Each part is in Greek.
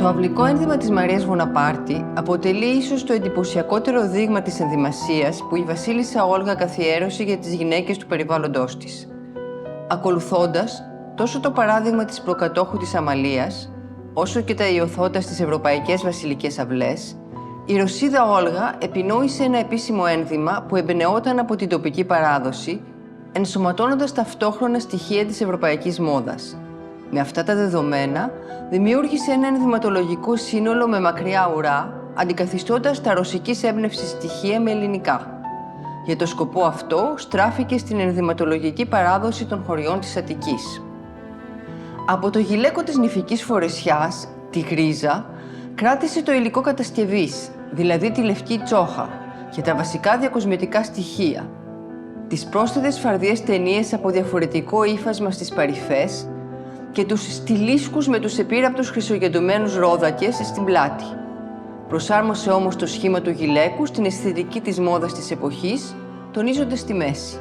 Το αυλικό ένδυμα της Μαρίας Βοναπάρτη αποτελεί ίσως το εντυπωσιακότερο δείγμα της ενδυμασίας που η βασίλισσα Όλγα καθιέρωσε για τις γυναίκες του περιβάλλοντός της. Ακολουθώντας τόσο το παράδειγμα της προκατόχου της Αμαλίας, όσο και τα ιωθώτα στις ευρωπαϊκές βασιλικές αυλές, η Ρωσίδα Όλγα επινόησε ένα επίσημο ένδυμα που εμπνεόταν από την τοπική παράδοση, ενσωματώνοντας ταυτόχρονα στοιχεία της ευρωπαϊκής μόδας. Με αυτά τα δεδομένα, δημιούργησε ένα ενδυματολογικό σύνολο με μακριά ουρά, αντικαθιστώντας τα ρωσικής έμπνευσης στοιχεία με ελληνικά. Για το σκοπό αυτό, στράφηκε στην ενδυματολογική παράδοση των χωριών της Αττικής. Από το γυλαίκο της νηφικής φορεσιάς, τη γκρίζα, κράτησε το υλικό κατασκευής, δηλαδή τη λευκή τσόχα, και τα βασικά διακοσμητικά στοιχεία. Τις πρόσθετες φαρδιές ταινίες από διαφορετικό ύφασμα στις παρυφές και τους στιλίσκους με τους επίραπτους χρυσογεντωμένους ρόδακες στην πλάτη. Προσάρμοσε όμως το σχήμα του γυλαίκου στην αισθητική της μόδας της εποχής, τονίζοντας τη μέση.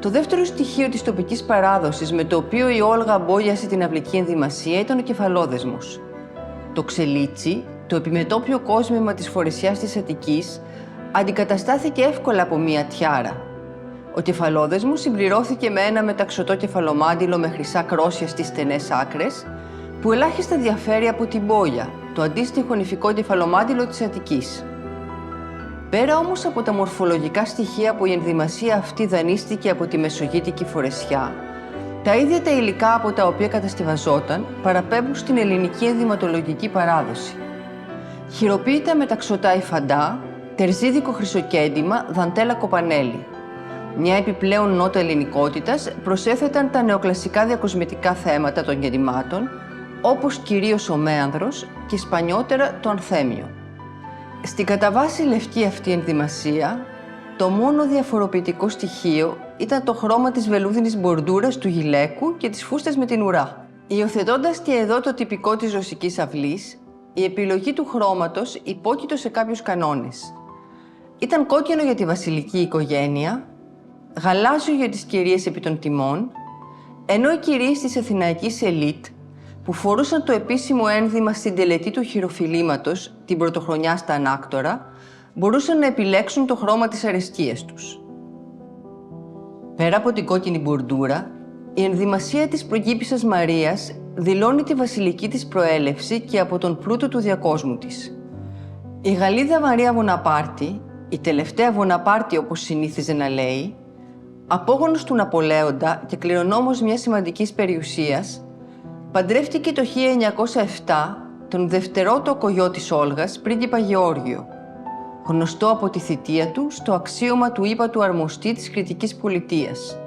Το δεύτερο στοιχείο της τοπικής παράδοσης με το οποίο η Όλγα αμπόγιασε την αυλική ενδυμασία ήταν ο κεφαλόδεσμος. Το ξελίτσι, το επιμετώπιο κόσμημα της φορεσιάς της Αττικής, αντικαταστάθηκε εύκολα από μία τιάρα. Ο κεφαλόδεσμος συμπληρώθηκε με ένα μεταξωτό κεφαλομάντιλο με χρυσά κρόσια στις στενές άκρες, που ελάχιστα διαφέρει από την μπόγια, το αντίστοιχο νηφικό κεφαλομάντιλο της Αττικής. Πέρα όμως από τα μορφολογικά στοιχεία που η ενδυμασία αυτή δανείστηκε από τη μεσογείτικη φορεσιά, τα ίδια τα υλικά από τα οποία κατασκευαζόταν παραπέμπουν στην ελληνική ενδυματολογική παράδοση. Χειροποίητα μεταξωτά υφαντά, τερζίδικο χρυσοκέντημα, δαντέλα κοπανέλη. Μια επιπλέον νότα ελληνικότητας προσέθεταν τα νεοκλασικά διακοσμητικά θέματα των κεντημάτων, όπως κυρίως ο μέανδρος και σπανιότερα το ανθέμιο. Στην κατά βάση λευκή αυτή ενδυμασία, το μόνο διαφοροποιητικό στοιχείο ήταν το χρώμα της βελούδινης μπορντούρας του γυλαίκου και της φούστας με την ουρά. Υιοθετώντας και εδώ το τυπικό της ρωσικής αυλής, η επιλογή του χρώματος υπόκειτο σε κάποιους κανόνες. Ήταν κόκκινο για τη βασιλική οικογένεια, γαλάζιο για τις κυρίες επί των τιμών, ενώ οι κυρίες της αθηναϊκής ελίτ, που φορούσαν το επίσημο ένδυμα στην τελετή του χειροφυλήματος την πρωτοχρονιά στα ανάκτορα, μπορούσαν να επιλέξουν το χρώμα της αρεσκίας τους. Πέρα από την κόκκινη μπορντούρα, η ενδυμασία της πρωτήπισσας Μαρίας δηλώνει τη βασιλική της προέλευση και από τον πλούτο του διακόσμου της. Η Γαλλίδα Μαρία Βοναπάρτη, η τελευταία Βοναπάρτη όπως συνήθιζε να λέει, απόγονος του Ναπολέοντα και κληρονόμος μιας σημαντικής περιουσίας, παντρεύτηκε το 1907 τον δευτερότοκο γιο της Όλγας, πρίγκιπα Γεώργιο, γνωστό από τη θητεία του στο αξίωμα του ύπατου αρμοστή της Κρητικής Πολιτείας.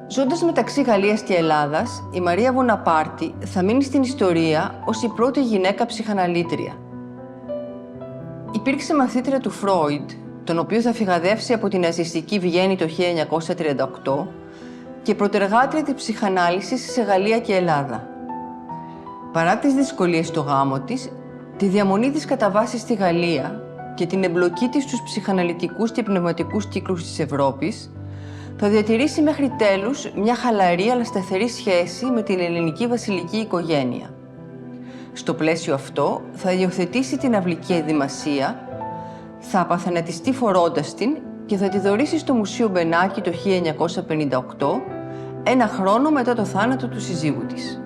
Ζώντας μεταξύ Γαλλίας και Ελλάδας, η Μαρία Βοναπάρτη θα μείνει στην ιστορία ως η πρώτη γυναίκα ψυχαναλήτρια. Υπήρξε μαθήτρια του Φρόιντ, τον οποίο θα φυγαδεύσει από την ναζιστική Βιέννη το 1938 και προτεργάτρια της ψυχανάλυσης σε Γαλλία και Ελλάδα. Παρά τις δυσκολίες στο γάμο της, τη διαμονή της κατά βάση στη Γαλλία και την εμπλοκή της στους ψυχαναλυτικούς και πνευματικούς κύκλους της Ευρώπης, θα διατηρήσει μέχρι τέλους μια χαλαρή αλλά σταθερή σχέση με την ελληνική βασιλική οικογένεια. Στο πλαίσιο αυτό, θα υιοθετήσει την αυλική ενδυμασία, θα απαθανατιστεί φορώντας την και θα τη δωρήσει στο Μουσείο Μπενάκη το 1958, ένα χρόνο μετά το θάνατο του συζύγου της.